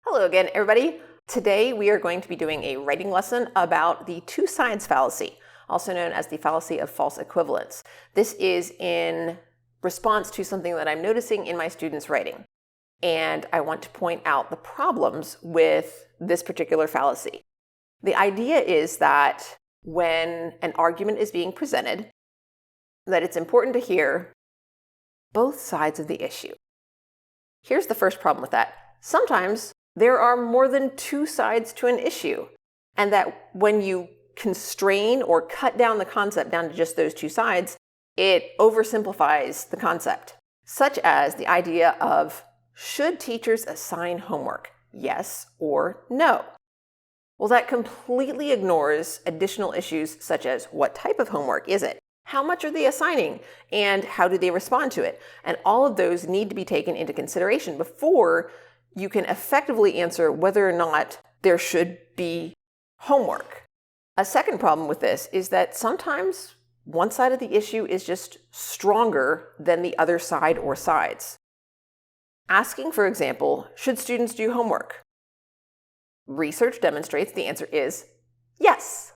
Hello again, everybody. Today we are going to be doing a writing lesson about the two sides fallacy, also known as the fallacy of false equivalence. This is in response to something that I'm noticing in my students' writing. And I want to point out the problems with this particular fallacy. The idea is that when an argument is being presented, that it's important to hear both sides of the issue. Here's the first problem with that. Sometimes there are more than two sides to an issue, and that when you constrain or cut down the concept down to just those two sides, it oversimplifies the concept, such as the idea of, should teachers assign homework? Yes or no? Well, that completely ignores additional issues such as what type of homework is it? How much are they assigning? And how do they respond to it? And all of those need to be taken into consideration before you can effectively answer whether or not there should be homework. A second problem with this is that sometimes one side of the issue is just stronger than the other side or sides. Asking, for example, should students do homework? Research demonstrates the answer is yes.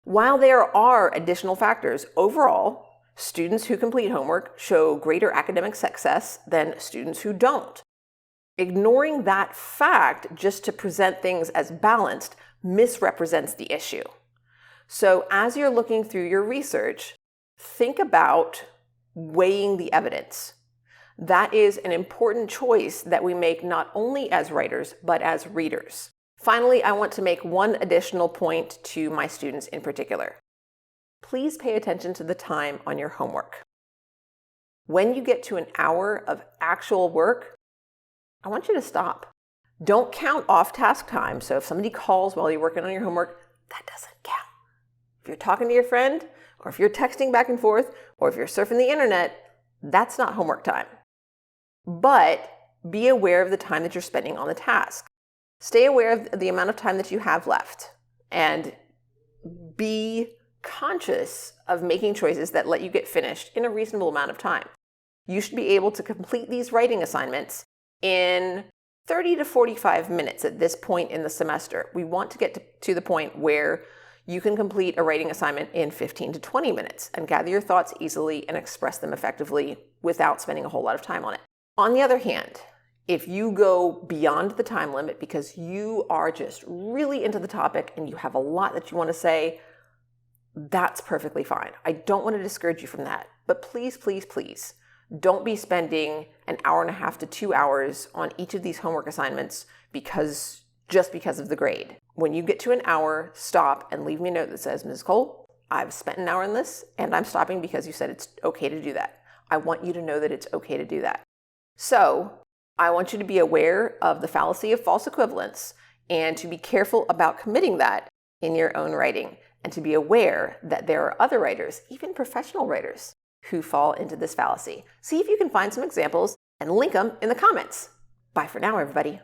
While there are additional factors, overall, students who complete homework show greater academic success than students who don't. Ignoring that fact just to present things as balanced misrepresents the issue. So as you're looking through your research, think about weighing the evidence. That is an important choice that we make not only as writers, but as readers. Finally, I want to make one additional point to my students in particular. Please pay attention to the time on your homework. When you get to an hour of actual work, I want you to stop. Don't count off-task time. So if somebody calls while you're working on your homework, that doesn't count. If you're talking to your friend, or if you're texting back and forth, or if you're surfing the internet, that's not homework time. But be aware of the time that you're spending on the task. Stay aware of the amount of time that you have left, and be conscious of making choices that let you get finished in a reasonable amount of time. You should be able to complete these writing assignments in 30 to 45 minutes at this point in the semester. We want to get to the point where you can complete a writing assignment in 15 to 20 minutes and gather your thoughts easily and express them effectively without spending a whole lot of time on it. On the other hand, if you go beyond the time limit because you are just really into the topic and you have a lot that you want to say, that's perfectly fine. I don't want to discourage you from that. But please, please, please, don't be spending an hour and a half to 2 hours on each of these homework assignments just because of the grade. When you get to an hour, stop and leave me a note that says, Ms. Cole, I've spent an hour on this and I'm stopping because you said it's okay to do that. I want you to know that it's okay to do that. So I want you to be aware of the fallacy of false equivalence and to be careful about committing that in your own writing, and to be aware that there are other writers, even professional writers, who fall into this fallacy. See if you can find some examples and link them in the comments. Bye for now, everybody.